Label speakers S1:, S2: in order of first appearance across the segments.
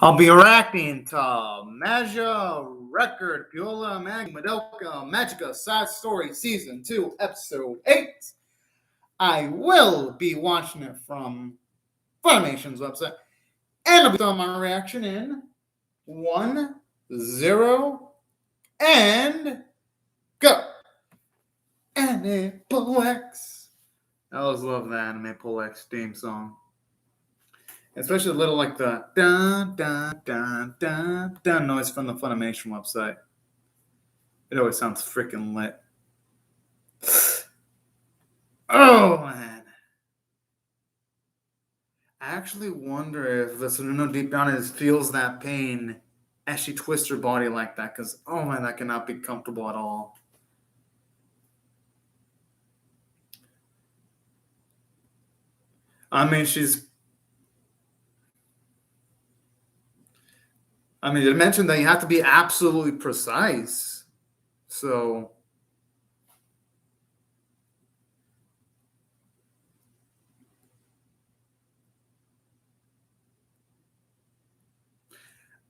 S1: I'll be reacting to Magia Record Puella Madoka Magica Side Story Season 2 Episode 8. I will be watching it from Funimation's website. And I'll be throwing my reaction in 1, 0, and go! Anime Pull X. I always love the Anime Pull X theme song. Especially a little like the dun dun dun dun dun noise from the Funimation website. It always sounds freaking lit. Oh man. I actually wonder if the Tsuruno deep down feels that pain as she twists her body like that, because oh man, that cannot be comfortable at all. I mean, they mentioned that you have to be absolutely precise. So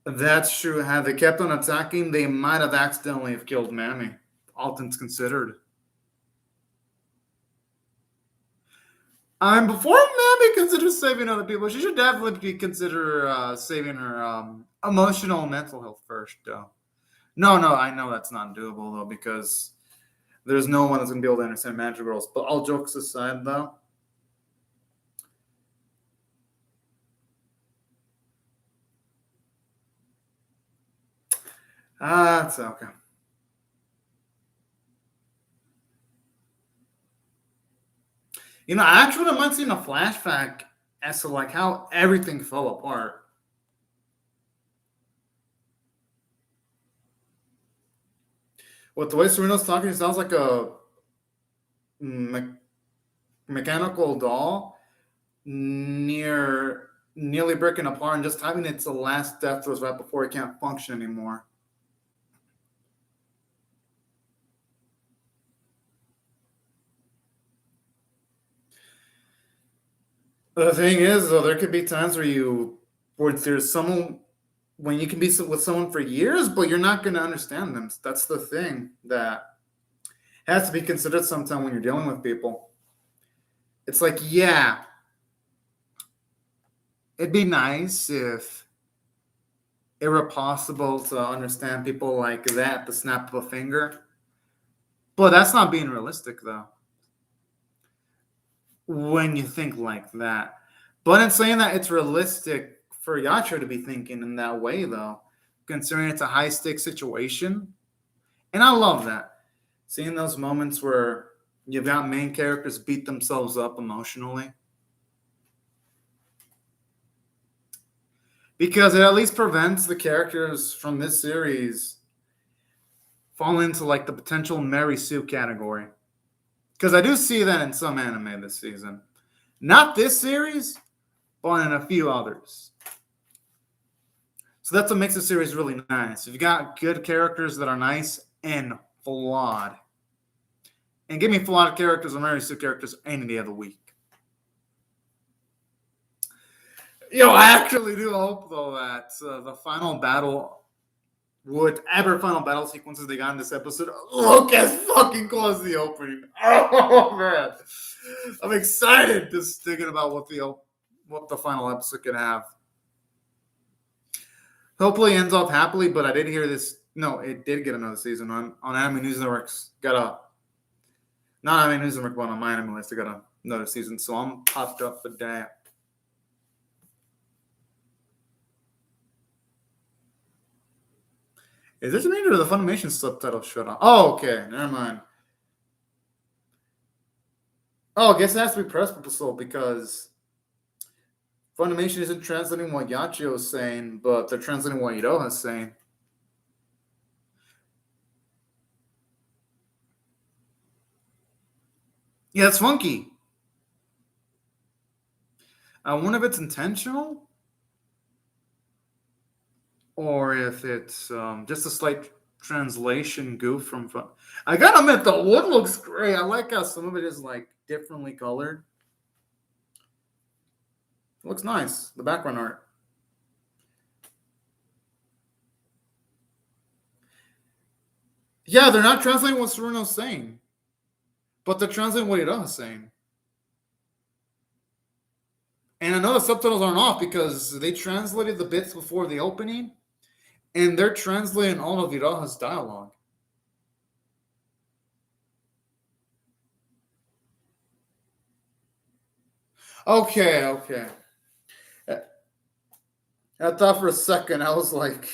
S1: that's true. Had they kept on attacking, they might have accidentally have killed Mammy, all things considered. Before Mammy considers saving other people, she should definitely consider saving her emotional and mental health first, though. No, I know that's not doable, though, because there's no one that's going to be able to understand Magic Girls. But all jokes aside, though, it's okay. You know, I actually wouldn't mind seeing a flashback as to like how everything fell apart. With the way Serena's talking, it sounds like a mechanical doll nearly breaking apart and just having its last death throes right before it can't function anymore. The thing is, though, there could be times where there's someone when you can be with someone for years, but you're not going to understand them. That's the thing that has to be considered sometime when you're dealing with people. It's like, yeah, it'd be nice if it were possible to understand people like that, the snap of a finger. But that's not being realistic, though, when you think like that. But in saying that, it's realistic for Yacho to be thinking in that way, though, considering it's a high-stakes situation. And I love that. Seeing those moments where you've got main characters beat themselves up emotionally. Because it at least prevents the characters from this series falling into like the potential Mary Sue category. Because I do see that in some anime this season. Not this series, but in a few others. So that's what makes the series really nice. If you got good characters that are nice and flawed. And give me flawed characters or Mary Sue characters any day of the week. I actually do hope, though, that the final battle, whatever final battle sequences they got in this episode, look as fucking cool as the opening. Oh, man. I'm excited just thinking about what the final episode could have. Hopefully it ends off happily, but I did hear this. No, it did get another season on Anime News Network's not Anime News Network, but on my anime list, I got another season, so I'm popped up for that. Is this me or the Funimation subtitle shut off? Oh, okay. Never mind. Oh, I guess it has to be press proposal because Funimation isn't translating what Yachio is saying, but they're translating what Iroha is saying. Yeah, it's funky. I wonder if it's intentional or if it's just a slight translation goof from. I gotta admit, the wood looks great. I like how some of it is like differently colored. It looks nice. The background art. Yeah, they're not translating what Saruno's saying, but they're translating what Ira's saying. And I know the subtitles aren't off because they translated the bits before the opening, and they're translating all of Ira's dialogue. Okay. I thought for a second, I was like,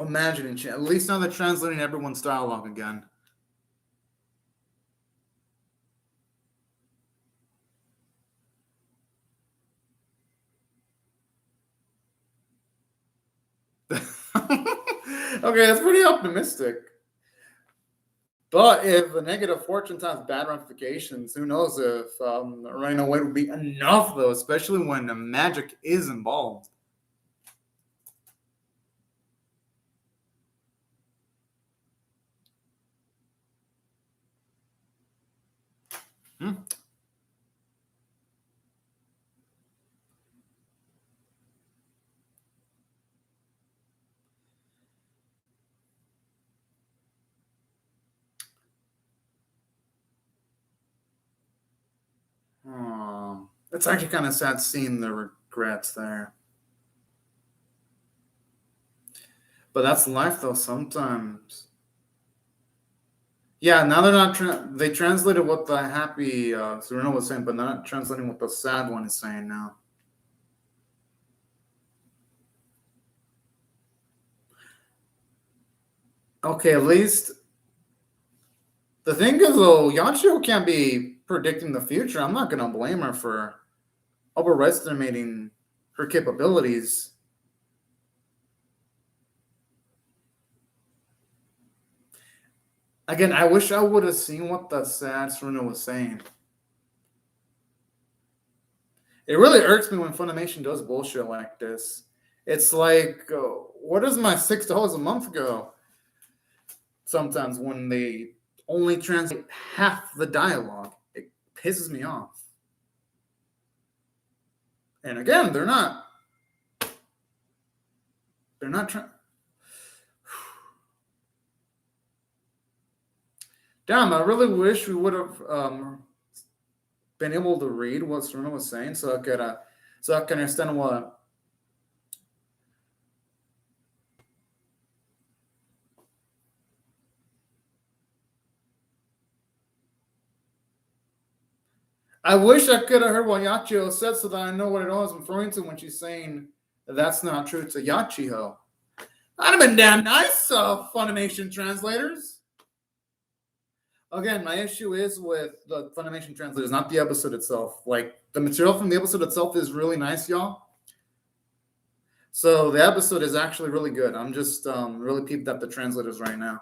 S1: imagining, at least now they're translating everyone's dialogue again. Okay, that's pretty optimistic. But if the negative fortune has bad ramifications, who knows if running away would be enough, though, especially when the magic is involved. Hmm. It's actually kind of sad seeing the regrets there. But that's life, though, sometimes. Yeah, now they're not. They translated what the happy Serena was saying, but not translating what the sad one is saying now. Okay, at least the thing is, though, Yachio can't be predicting the future. I'm not going to blame her for overestimating her capabilities. Again, I wish I would have seen what the sad Serena was saying. It really irks me when Funimation does bullshit like this. It's like, what does my $6 a month go? Sometimes when they only translate half the dialogue, it pisses me off. And again, they're not. They're not trying. Damn, I really wish we would have been able to read what Serena was saying, so I could understand what. I wish I could have heard what Yachio said so that I know what it was referring to when she's saying that's not true to Yachiho. That'd have been damn nice, Funimation translators. Again, my issue is with the Funimation translators, not the episode itself. Like, the material from the episode itself is really nice, y'all. So the episode is actually really good. I'm just really peeped at the translators right now.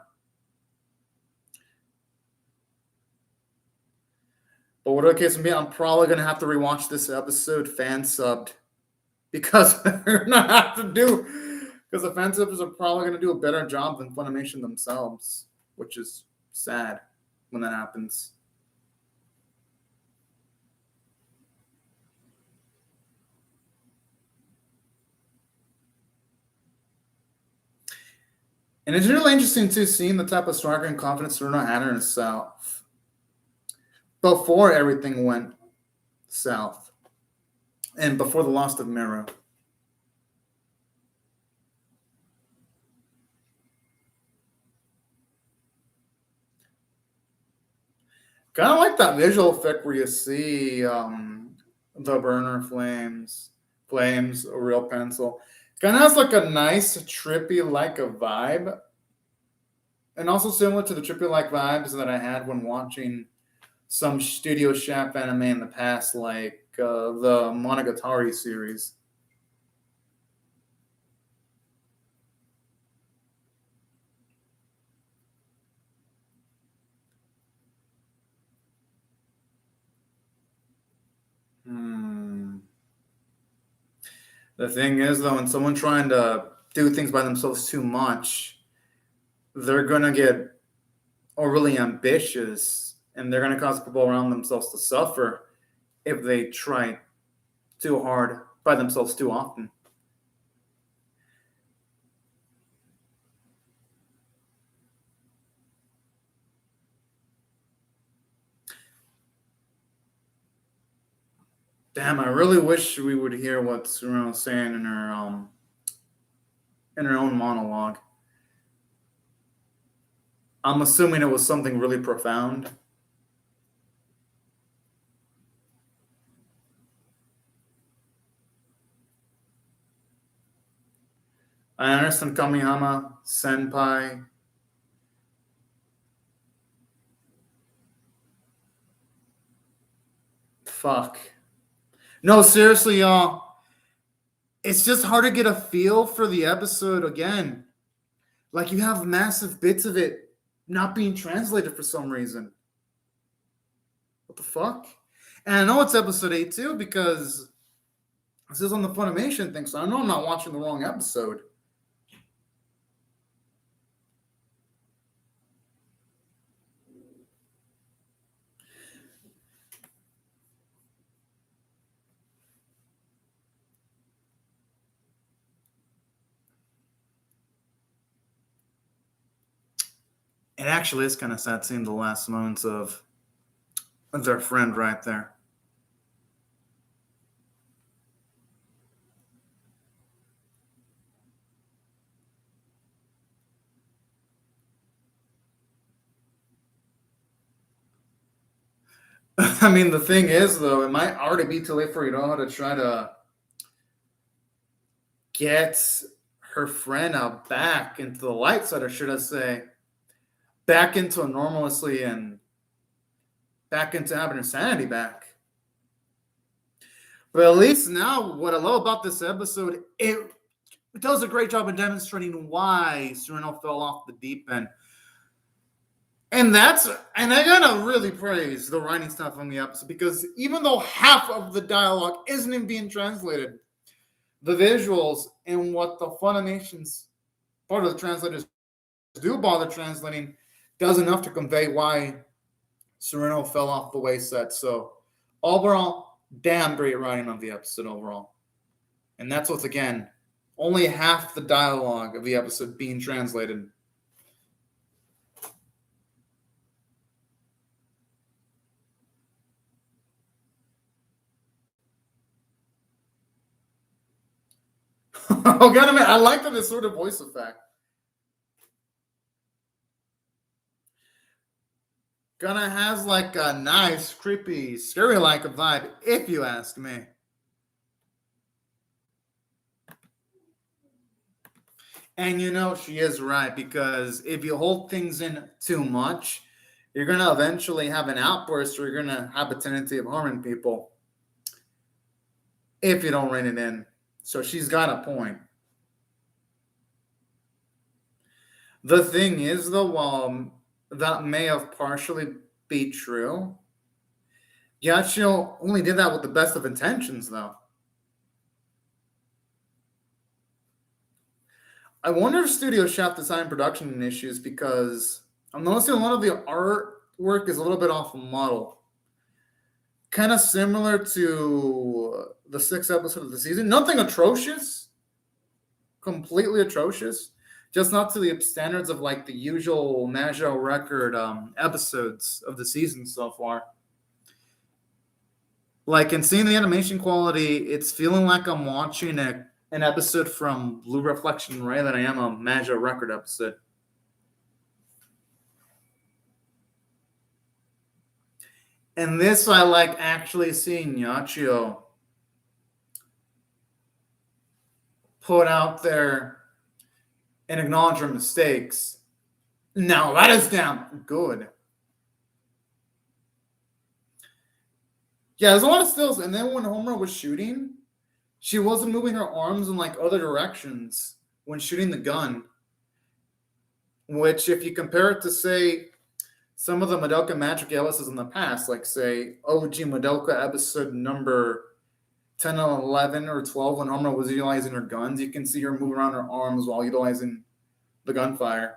S1: But whatever the case may be, I'm probably going to have to rewatch this episode fan subbed because they're not have to do, because the fan subbers are probably going to do a better job than Funimation themselves, which is sad when that happens. And it's really interesting too, seeing the type of swagger and confidence Serena had in herself before everything went south and before the loss of Mira. Kind of like that visual effect where you see the burner flames, a real pencil. Kind of has like a nice trippy like a vibe, and also similar to the trippy like vibes that I had when watching some Studio Shaft anime in the past, like the Monogatari series. The thing is, though, when someone trying to do things by themselves too much, they're gonna get overly ambitious, and they're gonna cause people around themselves to suffer if they try too hard by themselves too often. Damn, I really wish we would hear what Tsuruno's saying in her own monologue. I'm assuming it was something really profound. I understand Kamiyama, Senpai. Fuck. No, seriously, y'all. It's just hard to get a feel for the episode again. Like, you have massive bits of it not being translated for some reason. What the fuck? And I know it's episode 8 too, because this is on the Funimation thing, so I know I'm not watching the wrong episode. It actually is kind of sad seeing the last moments of their friend right there. I mean, the thing is, though, it might already be too late for Iroha to try to get her friend back into the light side, or should I say, back into a normalcy and back into having her sanity back. But at least now, what I love about this episode, it does a great job of demonstrating why Tsuruno fell off the deep end. And I gotta really praise the writing stuff on the episode, because even though half of the dialogue isn't even being translated, the visuals and what the Funimation's part of the translators do bother translating does enough to convey why Tsuruno fell off the wayside. So overall, damn great writing of the episode overall. And that's what's, again, only half the dialogue of the episode being translated. Oh, God, I like that this sort of voice effect. Gonna has like a nice, creepy, scary-like vibe, if you ask me. And you know, she is right, because if you hold things in too much, you're gonna eventually have an outburst, or you're gonna have a tendency of harming people if you don't rein it in. So she's got a point. The thing is, though, while that may have partially be true, Yachio only did that with the best of intentions, though. I wonder if Studio Shaft design production issues, because I'm noticing a lot of the artwork is a little bit off model. Kind of similar to the 6th episode of the season. Nothing atrocious. Completely atrocious. Just not to the standards of like the usual Magia record episodes of the season so far. Like, in seeing the animation quality, it's feeling like I'm watching an episode from Blue Reflection rather than I am a Magia record episode. And this, I like actually seeing Yachio put out there and acknowledge her mistakes. Now that is damn good. Yeah, there's a lot of stills. And then when Homer was shooting, she wasn't moving her arms in like other directions when shooting the gun. Which, if you compare it to, say, some of the Madoka Magica episodes in the past, like, say, OG Madoka episode number 10 or 11 or 12, when Homer was utilizing her guns, you can see her move around her arms while utilizing the gunfire.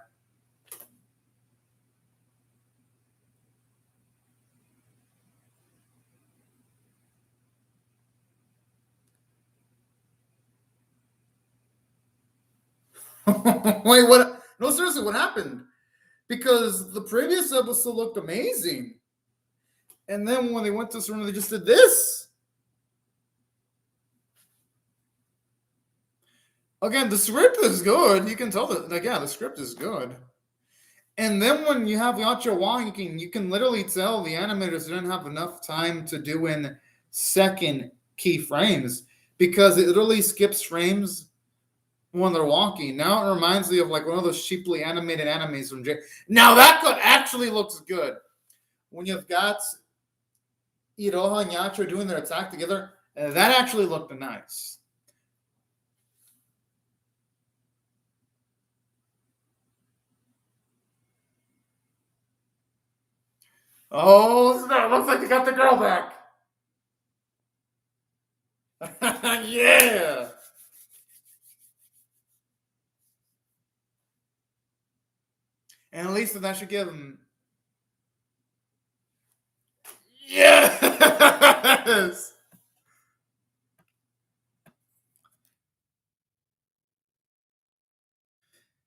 S1: Wait, what? No, seriously, what happened? Because the previous episode looked amazing. And then when they went to surrender, they just did this. Again, the script is good. You can tell that, like, yeah, the script is good. And then when you have Yacho Wong, you can literally tell the animators didn't have enough time to do in second key frames because it literally skips frames when they're walking. Now it reminds me of like one of those cheaply animated animes from J. Now that could actually looks good when you've got Iroha and Yacho doing their attack together. That actually looked nice. Oh, snap. Looks like you got the girl back. Yeah. And at least that should give him. Yes.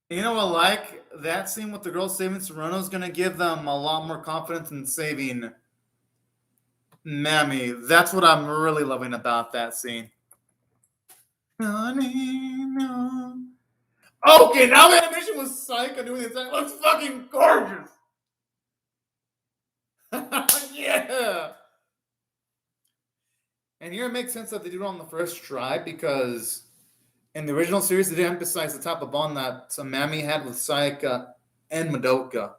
S1: You know what? Like that scene with the girl saving Serrano is going to give them a lot more confidence in saving Mammy. That's what I'm really loving about that scene. Honey, no. Okay, now the animation was Psycho doing this. That looks fucking gorgeous. Yeah. And here it makes sense that they do it on the first try because in the original series they didn't emphasize the type of bond that Mammy had with Sayaka and Madoka.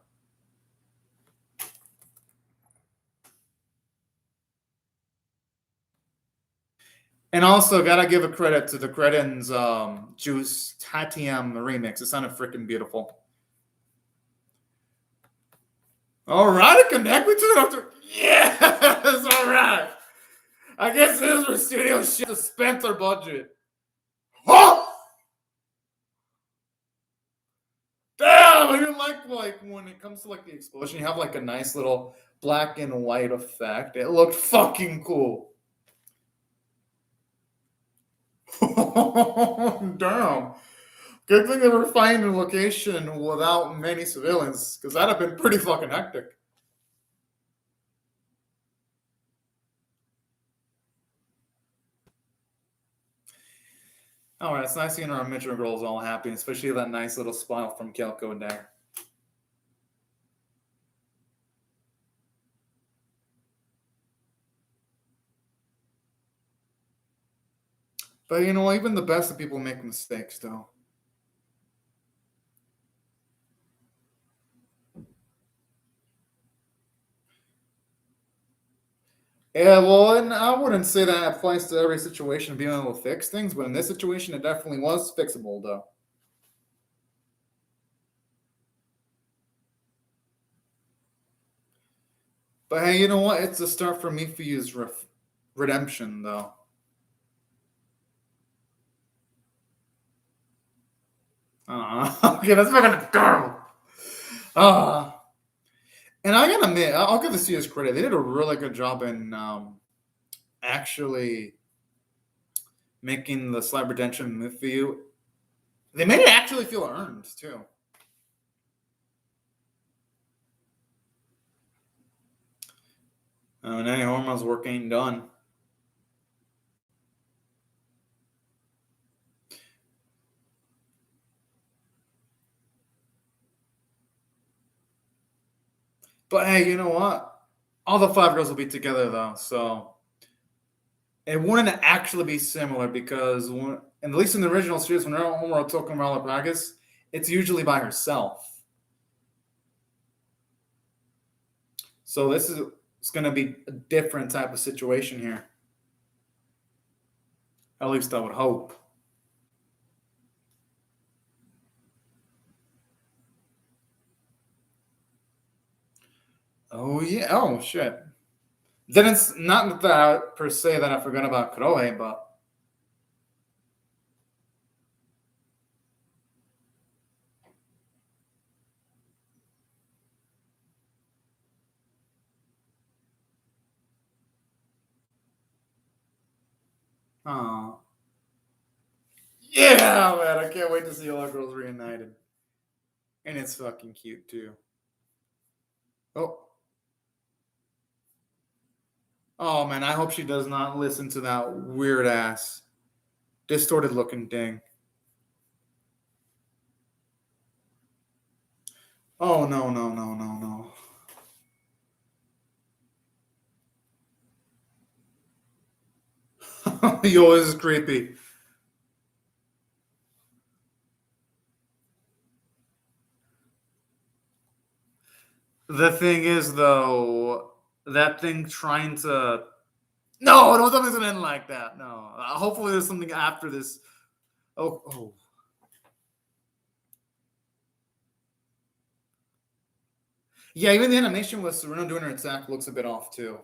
S1: And also, gotta give a credit to the Credens Juice Tatiam remix. It sounded freaking beautiful. All right, connect me to it after. Yes, all right. I guess this is where studio shit to spend their budget. Oh! Damn, I didn't like when it comes to like the explosion, you have like a nice little black and white effect. It looked fucking cool. Damn. Good thing they were finding a location without many civilians, because that'd have been pretty fucking hectic. All right, it's nice seeing our Metro girls all happy, especially that nice little smile from Kyoko there. But you know, even the best of people make mistakes, though. Yeah, well, and I wouldn't say that applies to every situation being able to fix things, but in this situation, it definitely was fixable, though. But hey, you know what? It's a start for Mifuyu's redemption, though. Okay, that's fucking terrible. Uh, and I gotta admit, I'll give the studios credit. They did a really good job in actually making the slight redemption Mifuyu. They made it actually feel earned, too. And any hormones work ain't done. But hey, you know what? All the five girls will be together though, so it wouldn't actually be similar because, at least in the original series, when Homer talking about Pragas, it's usually by herself. So this is it's going to be a different type of situation here. At least I would hope. Oh yeah. Oh shit. Then it's not that per se that I forgot about Kurohei, but oh yeah, man! I can't wait to see all our girls reunited, and it's fucking cute too. Oh, oh man! I hope she does not listen to that weird ass, distorted looking thing. Oh, no, no, no, no, no. Yo, this is creepy. The thing is, though, that thing trying to. No, no, something's gonna end like that. No. Hopefully, there's something after this. Oh, oh. Yeah, even the animation with Serena doing her attack looks a bit off, too.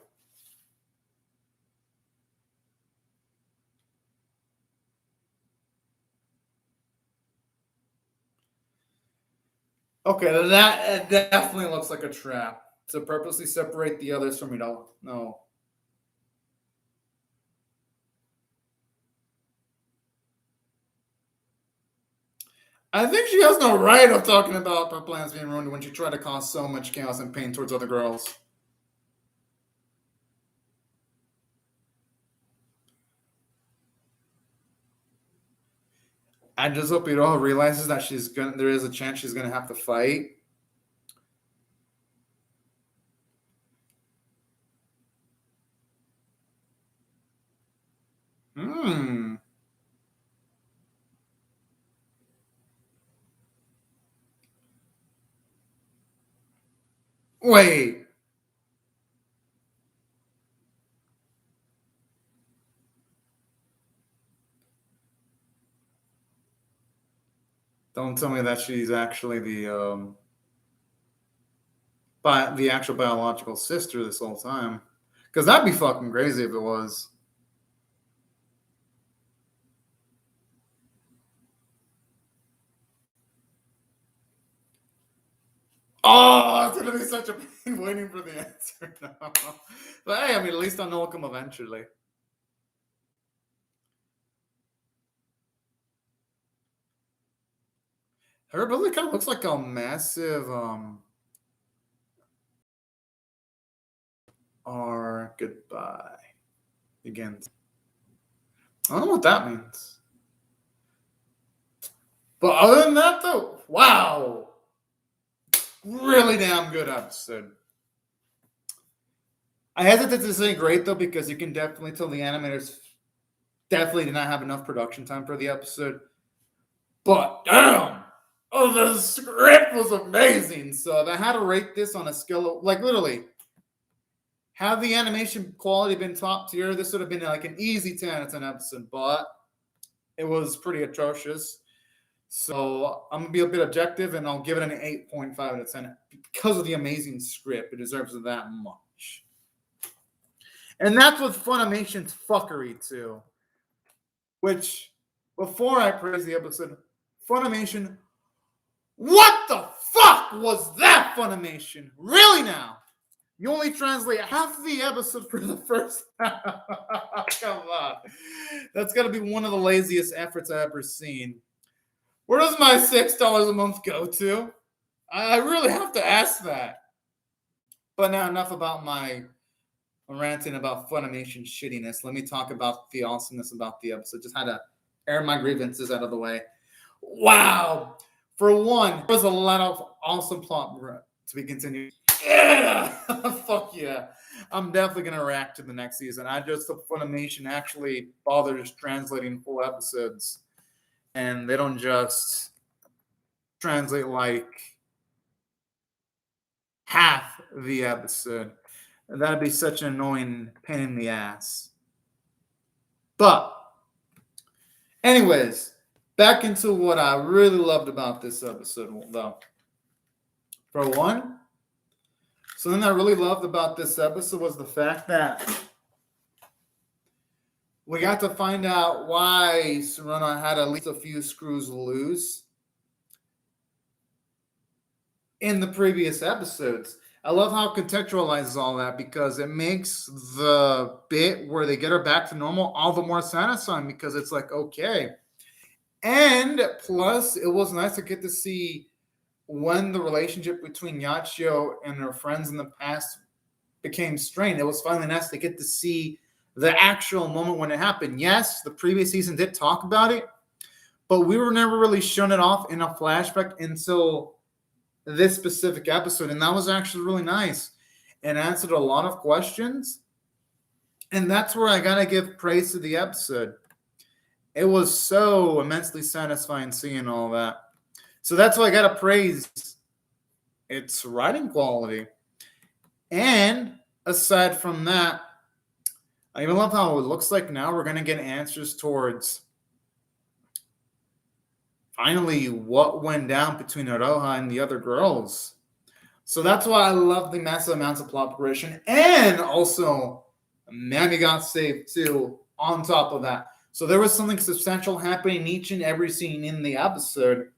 S1: Okay, that definitely looks like a trap to purposely separate the others from it all. No. I think she has no right of talking about her plans being ruined when she tried to cause so much chaos and pain towards other girls. I just hope Iroha realizes that there is a chance she's gonna have to fight. Hmm. Wait. Don't tell me that she's actually the actual biological sister this whole time. Because that'd be fucking crazy if it was. Oh, it's gonna be such a pain waiting for the answer now. But hey, I mean, at least I'll know it'll come eventually. Her ability kind of looks like a massive or goodbye again. I don't know what that means. But other than that, though, wow, really damn good episode. I hesitate to say great though because you can definitely tell the animators definitely did not have enough production time for the episode. But damn, oh, the script was amazing. So I had to rate this on a scale of like literally. Had the animation quality been top tier, this would have been like an easy 10 out of 10 episode, but it was pretty atrocious. So I'm gonna be a bit objective and I'll give it an 8.5 out of 10 because of the amazing script. It deserves it that much. And that's with Funimation's fuckery too. Which before I praise the episode, Funimation, what the fuck was that Funimation? Really now? You only translate half the episode for the first half. Come on. That's got to be one of the laziest efforts I've ever seen. Where does my $6 a month go to? I really have to ask that. But now enough about my ranting about Funimation shittiness. Let me talk about the awesomeness about the episode. Just had to air my grievances out of the way. Wow. For one, there was a lot of awesome plot to be continued. Yeah, fuck yeah. I'm definitely gonna react to the next season. I just hope Funimation actually bothers translating full episodes, and they don't just translate like half the episode. That'd be such an annoying pain in the ass. But, anyways, back into what I really loved about this episode, though. For one, something I really loved about this episode was the fact that we got to find out why Serena had at least a few screws loose in the previous episodes. I love how it contextualizes all that because it makes the bit where they get her back to normal all the more satisfying because it's like, okay. And plus, it was nice to get to see when the relationship between Yachio and her friends in the past became strained. It was finally nice to get to see the actual moment when it happened. Yes, the previous season did talk about it, but we were never really shown it off in a flashback until this specific episode, and that was actually really nice and answered a lot of questions. And that's where I gotta give praise to the episode. It was so immensely satisfying seeing all that. So that's why I gotta praise its writing quality. And aside from that, I even love how it looks like now we're gonna get answers towards finally what went down between Aroha and the other girls. So that's why I love the massive amounts of plot progression. And also, Mami got saved too, on top of that. So there was something substantial happening each and every scene in the episode.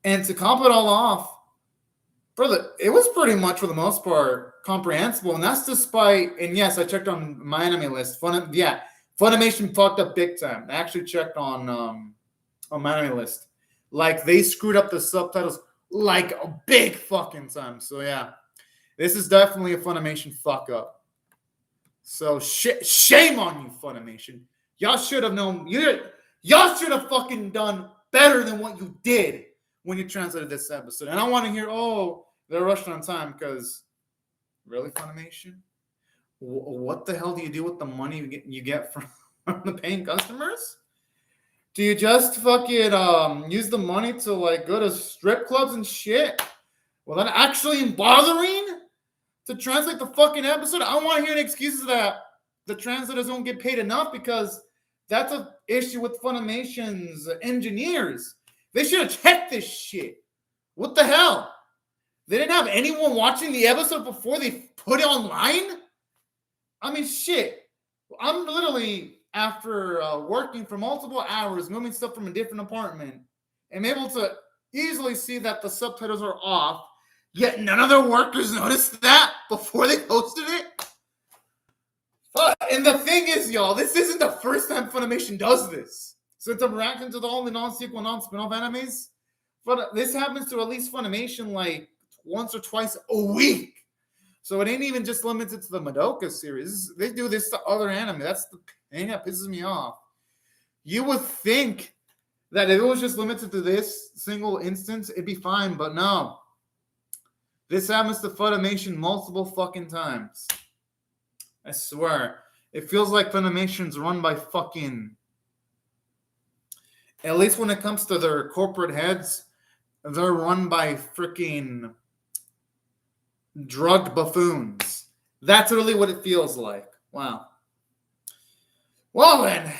S1: And to top it all off, it was pretty much, for the most part, comprehensible. And that's despite, and yes, I checked on my anime list. Funimation fucked up big time. I actually checked on my anime list. Like, they screwed up the subtitles like a big fucking time. So yeah, this is definitely a Funimation fuck up. So shame on you, Funimation. Y'all should have known. Y'all should have fucking done better than what you did when you translated this episode. And I want to hear, they're rushing on time, because really, Funimation? What the hell do you do with the money you get from the paying customers? Do you just fucking use the money to like go to strip clubs and shit without actually bothering to translate the fucking episode? I want to hear any excuses that the translators don't get paid enough, because that's an issue with Funimation's engineers. They should have checked this shit. What the hell? They didn't have anyone watching the episode before they put it online? I mean, shit. I'm literally, after working for multiple hours, moving stuff from a different apartment, am able to easily see that the subtitles are off, yet none of their workers noticed that before they posted it. And the thing is, y'all, this isn't the first time Funimation does this. Since I'm reacting to all the non-sequel, non-spin-off animes, but this happens to at least Funimation like once or twice a week. So it ain't even just limited to the Madoka series. They do this to other anime. That's the thing that pisses me off. You would think that if it was just limited to this single instance, it'd be fine, but no. This happens to Funimation multiple fucking times. I swear. It feels like Funimation's run by fucking... At least when it comes to their corporate heads, they're run by freaking drugged buffoons. That's really what it feels like. Wow. Well then,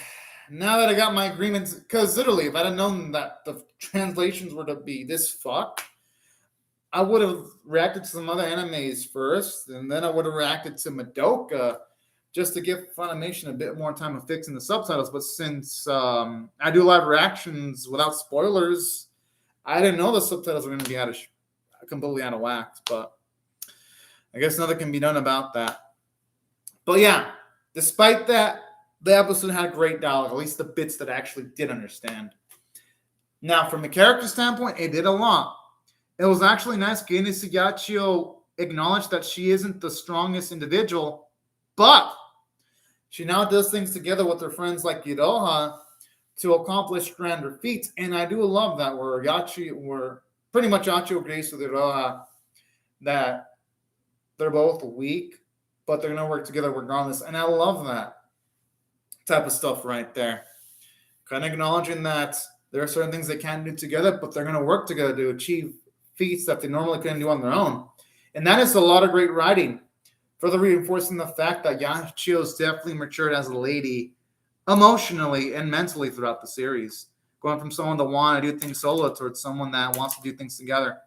S1: now that I got my agreements, because literally, if I'd have known that the translations were to be this fucked, I would have reacted to some other animes first, and then I would have reacted to Madoka, just to give Funimation a bit more time of fixing the subtitles. But since I do live reactions without spoilers, I didn't know the subtitles were going to be completely out of whack. But I guess nothing can be done about that. But yeah, despite that, the episode had great dialogue, at least the bits that I actually did understand. Now, from a character standpoint, it did a lot. It was actually nice getting Sigachio acknowledge that she isn't the strongest individual, but she now does things together with her friends like Iroha to accomplish grander feats. And I do love that where pretty much Yachi agrees with Iroha that they're both weak, but they're going to work together regardless. And I love that type of stuff right there. Kind of acknowledging that there are certain things they can't do together, but they're going to work together to achieve feats that they normally couldn't do on their own. And that is a lot of great writing, further reinforcing the fact that Yachio's definitely matured as a lady emotionally and mentally throughout the series, going from someone that want to do things solo towards someone that wants to do things together.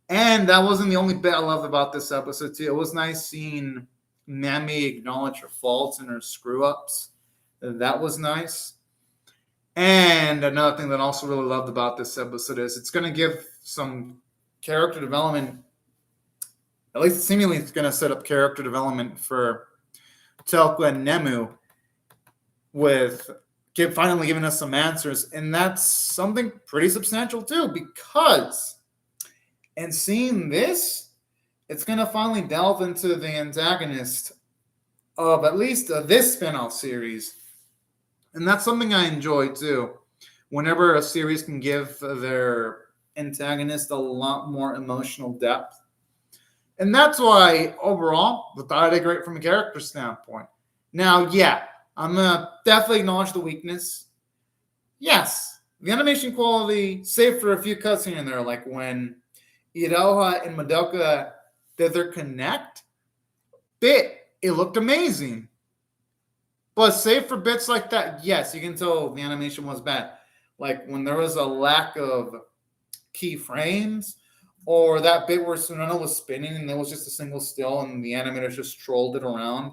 S1: And that wasn't the only bit I loved about this episode too. It was nice seeing Mami acknowledge her faults and her screw-ups. That was nice. And another thing that I also really loved about this episode is it's going to give some character development. At least seemingly it's going to set up character development for Telku and Nemu with finally giving us some answers. And that's something pretty substantial too, because in seeing this, it's going to finally delve into the antagonist of at least this spin-off series. And that's something I enjoy too. Whenever a series can give their antagonist a lot more emotional depth. And that's why, overall, the thought I did great from a character standpoint. Now, yeah, I'm going to definitely acknowledge the weakness. Yes, the animation quality, save for a few cuts here and there, like when Iroha and Madoka did their connect bit, it looked amazing. But save for bits like that, yes, you can tell the animation was bad. Like when there was a lack of keyframes, or that bit where Tsunano was spinning and there was just a single still and the animators just trolled it around.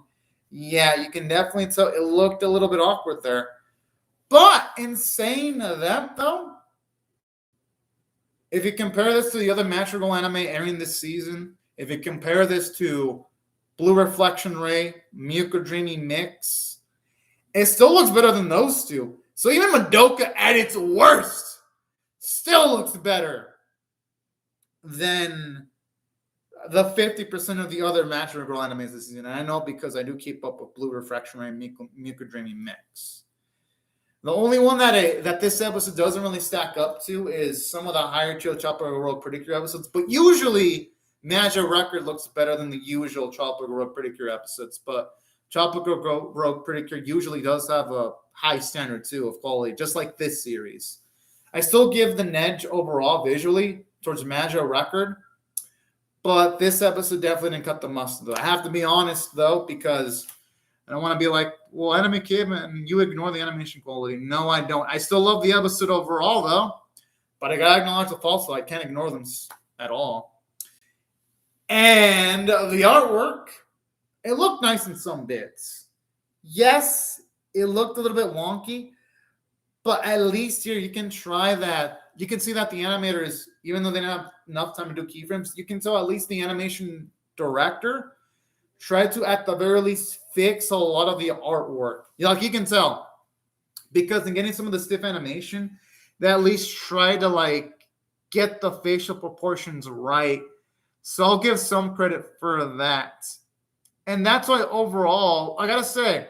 S1: Yeah, you can definitely tell it looked a little bit awkward there. But in saying that, though, if you compare this to the other Madrigal anime airing this season, if you compare this to Blue Reflection Ray, Miyuko Dreamy Mix, it still looks better than those two. So even Madoka at its worst still looks better than the 50% of the other Madrigal animes this season. And I know because I do keep up with Blue Reflection Ray and Miyuko Dreamy Mix. The only one that this episode doesn't really stack up to is some of the higher tier Tropical Road Pretty Cure episodes. But usually, Magia Record looks better than the usual Tropical Road Pretty Cure episodes. But Tropical Road Pretty Cure usually does have a high standard, too, of quality, just like this series. I still give the edge overall visually towards Magia Record. But this episode definitely didn't cut the mustard, though. I have to be honest, though, because I don't want to be like, well, Anime Kid, and you ignore the animation quality. No, I don't. I still love the episode overall, though. But I got to acknowledge the faults, so I can't ignore them at all. And the artwork, it looked nice in some bits. Yes, it looked a little bit wonky. But at least here, you can try that. You can see that the animators, even though they don't have enough time to do keyframes, you can tell at least the animation director tried to, at the very least, fix a lot of the artwork. Like you can tell, because in getting some of the stiff animation, they at least try to get the facial proportions right. So I'll give some credit for that. And that's why overall, I gotta say,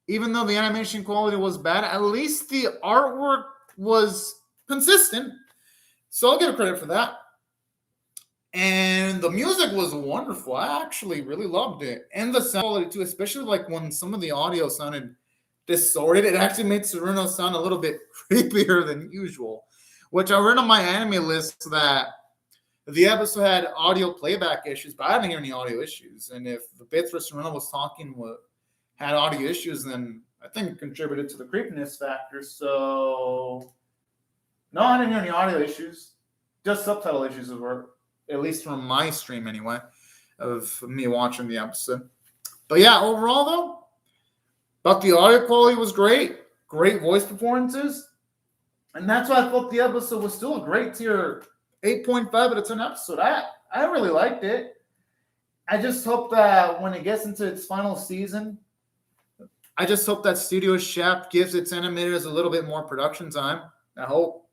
S1: even though the animation quality was bad, at least the artwork was consistent. So I'll give credit for that. And the music was wonderful. I actually really loved it. And the sound quality too, especially when some of the audio sounded distorted. It actually made Tsuruno sound a little bit creepier than usual. Which I read on my anime list that the episode had audio playback issues, but I didn't hear any audio issues. And if the bits where Tsuruno was talking had audio issues, then I think it contributed to the creepiness factor. So no, I didn't hear any audio issues. Just subtitle issues were, at least from my stream anyway, of me watching the episode. But yeah, overall though, but the audio quality was great. Great voice performances. And that's why I thought the episode was still a great tier 8.5 out of 10 episode. I really liked it. I just hope that when it gets into its final season, I just hope that Studio Shaft gives its animators a little bit more production time. I hope.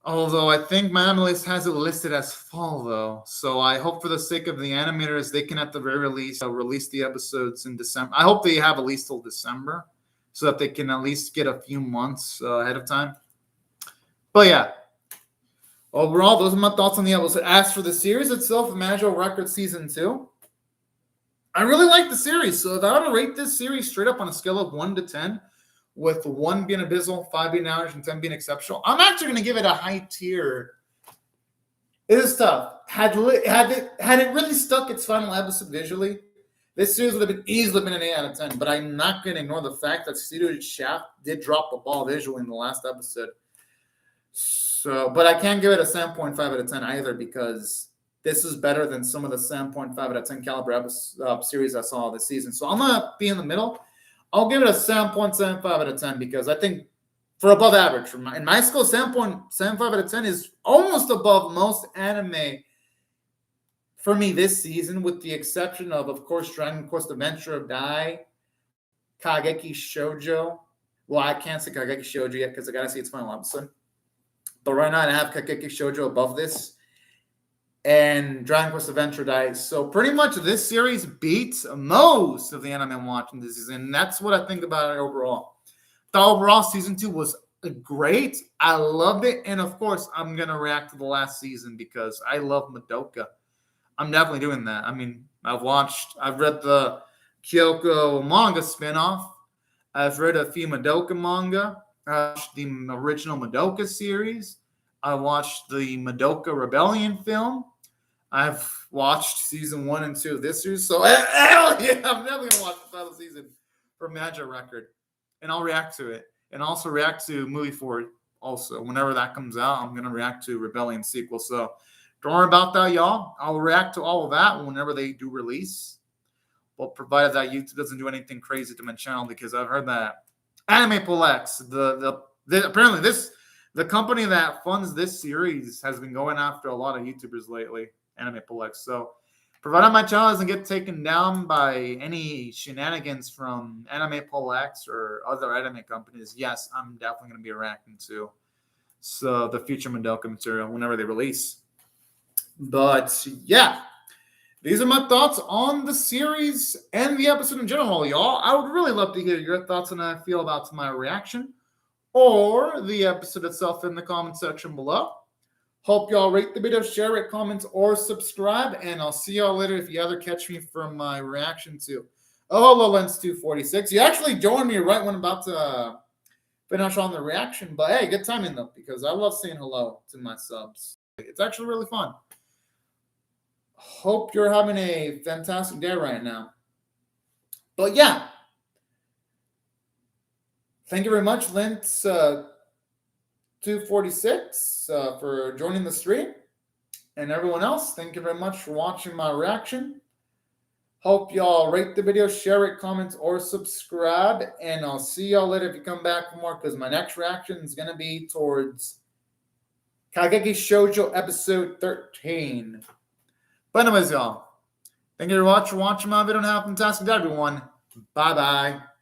S1: Although I think my anime list has it listed as fall, though. So I hope for the sake of the animators, they can at the very least release the episodes in December. I hope they have at least till December so that they can at least get a few months ahead of time. But yeah, overall, those are my thoughts on the episode. As for the series itself, Magia Record Season 2, I really like the series. So if I were to rate this series straight up on a scale of 1 to 10, with 1 being abysmal, 5 being average, and 10 being exceptional, I'm actually going to give it a high tier. It is tough. Had it really stuck its final episode visually, this series would have easily been an 8 out of 10. But I'm not going to ignore the fact that Studio Shaft did drop the ball visually in the last episode. So, but I can't give it a 7.5 out of 10 either, because this is better than some of the 7.5 out of 10 caliber series I saw this season. So I'm going to be in the middle. I'll give it a 7.75 out of 10 because I think for above average. In my school, 7.75 out of 10 is almost above most anime for me this season, with the exception of course, Dragon Quest Adventure of Dai, Kageki Shoujo. Well, I can't say Kageki Shoujo yet because I got to see its final episode. But right now I have Kageki Shoujo above this. And Dragon Quest Adventure Dice. So pretty much this series beats most of the anime I'm watching this season. And that's what I think about it overall. The overall season 2 was great. I loved it. And of course, I'm going to react to the last season because I love Madoka. I'm definitely doing that. I mean, I've read the Kyoko manga spinoff. I've read a few Madoka manga. I watched the original Madoka series. I watched the Madoka Rebellion film. I've watched season 1 and 2 of this series. So, hell yeah, I'm definitely going to watch the final season for Magia Record. And I'll react to it. And also react to movie 4 also. Whenever that comes out, I'm going to react to Rebellion sequel. So, don't worry about that, y'all. I'll react to all of that whenever they do release. Well, provided that YouTube doesn't do anything crazy to my channel, because I've heard that Anime X, apparently the company that funds this series, has been going after a lot of YouTubers lately, Anime X. So, provided my channel doesn't get taken down by any shenanigans from Anime X or other anime companies, yes, I'm definitely going to be reacting to the future Madoka material whenever they release. But yeah, these are my thoughts on the series and the episode in general, y'all. I would really love to hear your thoughts on how I feel about my reaction or the episode itself in the comment section below. Hope y'all rate the video, share it, comment, or subscribe, and I'll see y'all later if you ever catch me from my reaction to HoloLens 246. You actually joined me right when I'm about to finish on the reaction, but hey, good timing though, because I love saying hello to my subs. It's actually really fun. Hope you're having a fantastic day right now. But yeah, thank you very much, Lintz 246, for joining the stream. And everyone else, thank you very much for watching my reaction. Hope y'all rate the video, share it, comment, or subscribe. And I'll see y'all later if you come back for more, because my next reaction is going to be towards Kageki Shoujo episode 13. But anyways, y'all, thank you very much for watching my video, and have a fantastic day, everyone. Bye-bye.